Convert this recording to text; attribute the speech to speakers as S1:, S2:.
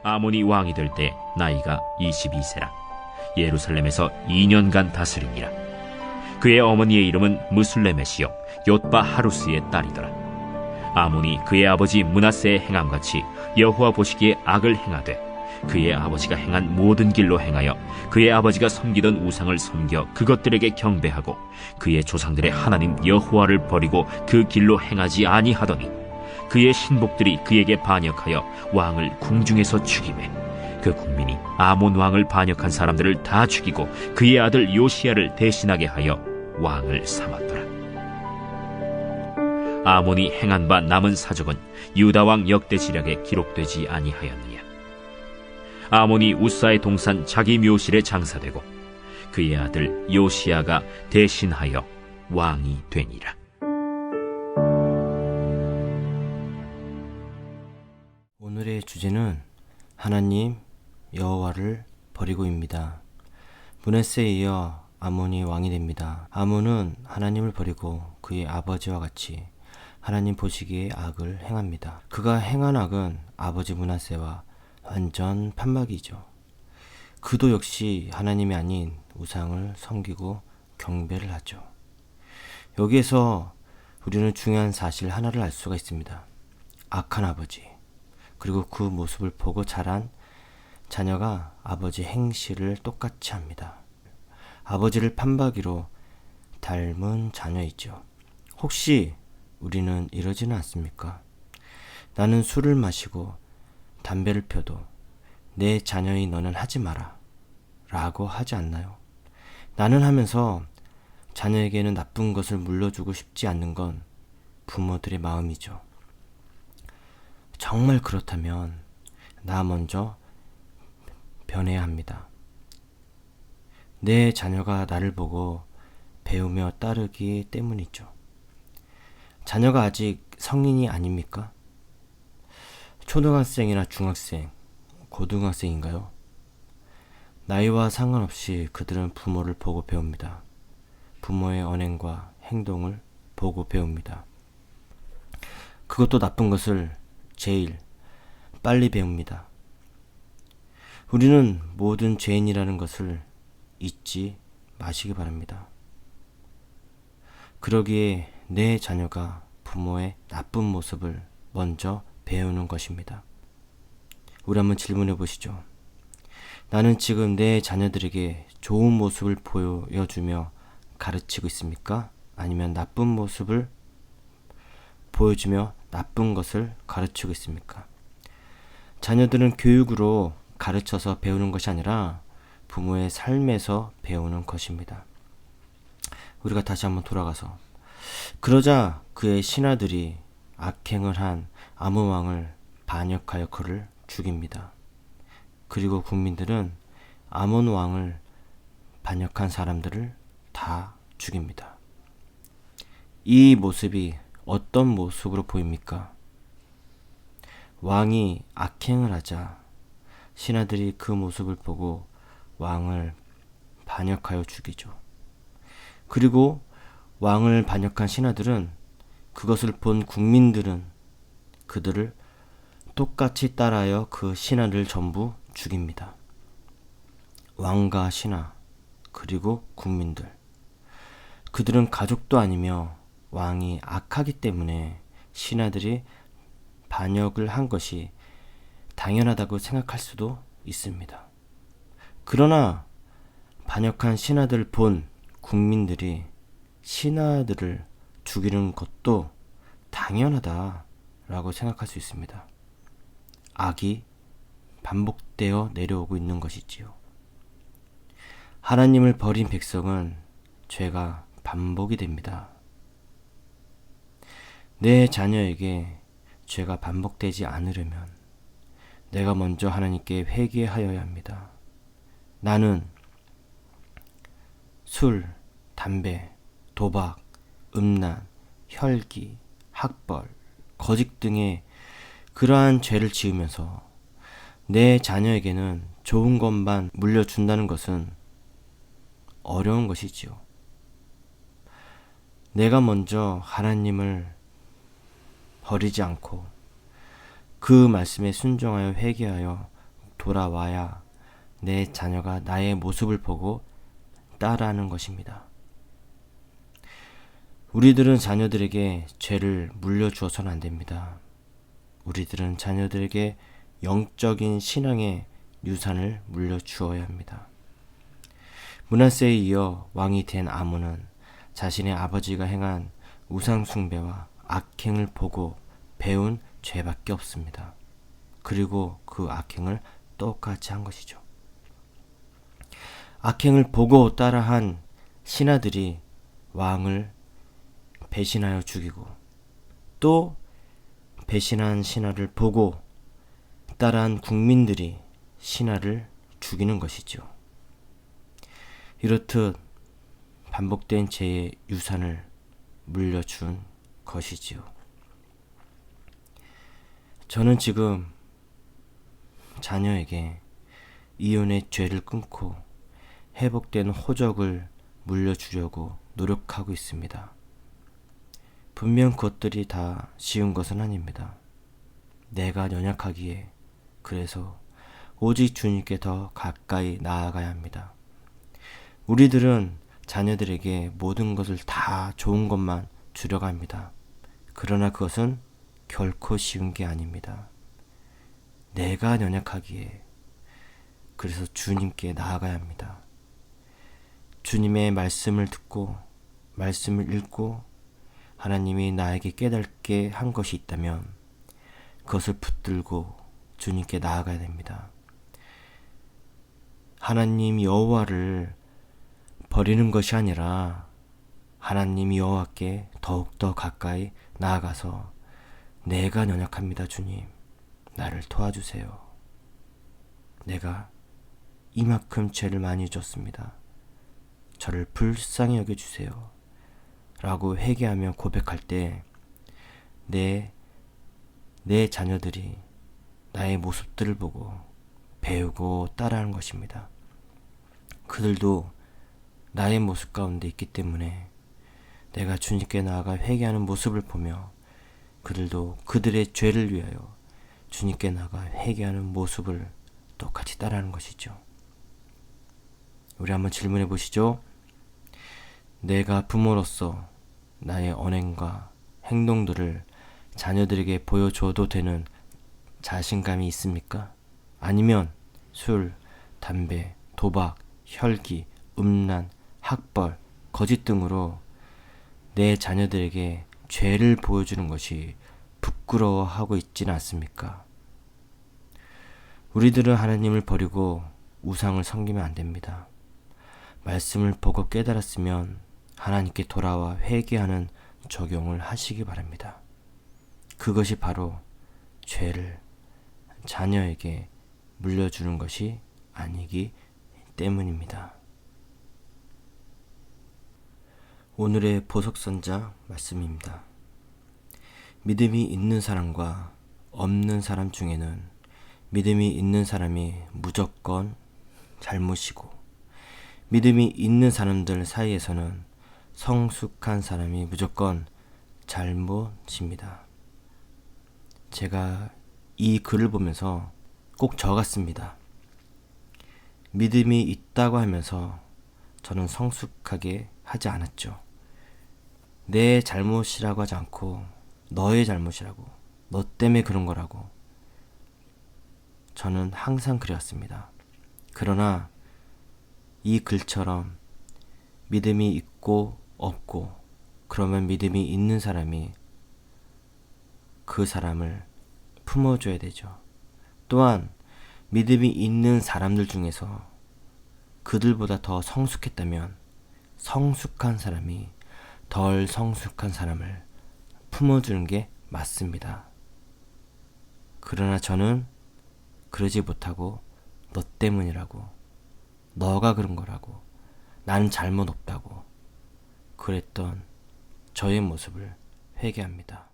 S1: 아몬이 왕이 될 때 나이가 22세라. 예루살렘에서 2년간 다스리니라. 그의 어머니의 이름은 무슬레메시요 옅바 하루스의 딸이더라. 아몬이 그의 아버지 므낫세의 행함같이 여호와 보시기에 악을 행하되 그의 아버지가 행한 모든 길로 행하여 그의 아버지가 섬기던 우상을 섬겨 그것들에게 경배하고 그의 조상들의 하나님 여호와를 버리고 그 길로 행하지 아니하더니 그의 신복들이 그에게 반역하여 왕을 궁중에서 죽이매 그 국민이 아몬 왕을 반역한 사람들을 다 죽이고 그의 아들 요시야를 대신하게 하여 왕을 삼았더라. 아몬이 행한 바 남은 사적은 유다 왕 역대지략에 기록되지 아니하였느냐. 아몬이 우사의 동산 자기 묘실에 장사되고 그의 아들 요시야가 대신하여 왕이 되니라.
S2: 오늘의 주제는 하나님 여호와를 버리고입니다. 므낫세에 이어 아몬이 왕이 됩니다. 아몬은 하나님을 버리고 그의 아버지와 같이 하나님 보시기에 악을 행합니다. 그가 행한 악은 아버지 므낫세와 완전 판막이죠. 그도 역시 하나님이 아닌 우상을 섬기고 경배를 하죠. 여기에서 우리는 중요한 사실 하나를 알 수가 있습니다. 악한 아버지, 그리고 그 모습을 보고 자란 자녀가 아버지 행실을 똑같이 합니다. 아버지를 판박이로 닮은 자녀이죠. 혹시 우리는 이러지는 않습니까? 나는 술을 마시고 담배를 펴도 내 자녀의 너는 하지 마라 라고 하지 않나요? 나는 하면서 자녀에게는 나쁜 것을 물려주고 싶지 않는 건 부모들의 마음이죠. 정말 그렇다면 나 먼저 변해야 합니다. 내 자녀가 나를 보고 배우며 따르기 때문이죠. 자녀가 아직 성인이 아닙니까? 초등학생이나 중학생, 고등학생인가요? 나이와 상관없이 그들은 부모를 보고 배웁니다. 부모의 언행과 행동을 보고 배웁니다. 그것도 나쁜 것을 제일 빨리 배웁니다. 우리는 모든 죄인이라는 것을 잊지 마시기 바랍니다. 그러기에 내 자녀가 부모의 나쁜 모습을 먼저 배우는 것입니다. 우리 한번 질문해 보시죠. 나는 지금 내 자녀들에게 좋은 모습을 보여주며 가르치고 있습니까? 아니면 나쁜 모습을 보여주며 나쁜 것을 가르치고 있습니까? 자녀들은 교육으로 가르쳐서 배우는 것이 아니라 부모의 삶에서 배우는 것입니다. 우리가 다시 한번 돌아가서 그러자 그의 신하들이 악행을 한 아몬 왕을 반역하여 그를 죽입니다. 그리고 국민들은 아몬 왕을 반역한 사람들을 다 죽입니다. 이 모습이 어떤 모습으로 보입니까? 왕이 악행을 하자 신하들이 그 모습을 보고 왕을 반역하여 죽이죠. 그리고 왕을 반역한 신하들은 그것을 본 국민들은 그들을 똑같이 따라하여 그 신하를 전부 죽입니다. 왕과 신하, 그리고 국민들. 그들은 가족도 아니며 왕이 악하기 때문에 신하들이 반역을 한 것이 당연하다고 생각할 수도 있습니다. 그러나 반역한 신하들을 본 국민들이 신하들을 죽이는 것도 당연하다라고 생각할 수 있습니다. 악이 반복되어 내려오고 있는 것이지요. 하나님을 버린 백성은 죄가 반복이 됩니다. 내 자녀에게 죄가 반복되지 않으려면 내가 먼저 하나님께 회개하여야 합니다. 나는 술, 담배, 도박, 음란, 혈기, 학벌, 거짓 등의 그러한 죄를 지으면서 내 자녀에게는 좋은 것만 물려준다는 것은 어려운 것이지요. 내가 먼저 하나님을 버리지 않고 그 말씀에 순종하여 회개하여 돌아와야 내 자녀가 나의 모습을 보고 따라하는 것입니다. 우리들은 자녀들에게 죄를 물려주어서는 안 됩니다. 우리들은 자녀들에게 영적인 신앙의 유산을 물려주어야 합니다. 므낫세에 이어 왕이 된 아몬은 자신의 아버지가 행한 우상 숭배와 악행을 보고 배운 죄밖에 없습니다. 그리고 그 악행을 똑같이 한 것이죠. 악행을 보고 따라한 신하들이 왕을 배신하여 죽이고, 또 배신한 신하를 보고 따라한 국민들이 신하를 죽이는 것이죠. 이렇듯 반복된 죄의 유산을 물려준 것이지요. 저는 지금 자녀에게 이혼의 죄를 끊고 회복된 호적을 물려주려고 노력하고 있습니다. 분명 그것들이 다 쉬운 것은 아닙니다. 내가 연약하기에 그래서 오직 주님께 더 가까이 나아가야 합니다. 우리들은 자녀들에게 모든 것을 다 좋은 것만 주려고 합니다. 그러나 그것은 결코 쉬운 게 아닙니다. 내가 연약하기에 그래서 주님께 나아가야 합니다. 주님의 말씀을 듣고 말씀을 읽고 하나님이 나에게 깨닫게 한 것이 있다면 그것을 붙들고 주님께 나아가야 됩니다. 하나님 여호와를 버리는 것이 아니라 하나님 여호와께 더욱더 가까이 나아가서 내가 연약합니다. 주님, 나를 도와주세요. 내가 이만큼 죄를 많이 졌습니다. 저를 불쌍히 여겨주세요. 라고 회개하며 고백할 때 내 자녀들이 나의 모습들을 보고 배우고 따라하는 것입니다. 그들도 나의 모습 가운데 있기 때문에 내가 주님께 나아가 회개하는 모습을 보며 그들도 그들의 죄를 위하여 주님께 나아가 회개하는 모습을 똑같이 따라하는 것이죠. 우리 한번 질문해 보시죠. 내가 부모로서 나의 언행과 행동들을 자녀들에게 보여줘도 되는 자신감이 있습니까? 아니면 술, 담배, 도박, 혈기, 음란, 학벌, 거짓 등으로 내 자녀들에게 죄를 보여주는 것이 부끄러워하고 있지는 않습니까? 우리들은 하나님을 버리고 우상을 섬기면 안 됩니다. 말씀을 보고 깨달았으면 하나님께 돌아와 회개하는 적용을 하시기 바랍니다. 그것이 바로 죄를 자녀에게 물려주는 것이 아니기 때문입니다. 오늘의 보석선자 말씀입니다. 믿음이 있는 사람과 없는 사람 중에는 믿음이 있는 사람이 무조건 잘못이고, 믿음이 있는 사람들 사이에서는 성숙한 사람이 무조건 잘못입니다. 제가 이 글을 보면서 꼭 적었습니다. 믿음이 있다고 하면서 저는 성숙하게 하지 않았죠. 내 잘못이라고 하지 않고 너의 잘못이라고, 너 때문에 그런 거라고 저는 항상 그래왔습니다. 그러나 이 글처럼 믿음이 있고 없고, 그러면 믿음이 있는 사람이 그 사람을 품어줘야 되죠. 또한 믿음이 있는 사람들 중에서 그들보다 더 성숙했다면 성숙한 사람이 덜 성숙한 사람을 품어주는 게 맞습니다. 그러나 저는 그러지 못하고 너 때문이라고, 너가 그런 거라고, 나는 잘못 없다고 그랬던 저의 모습을 회개합니다.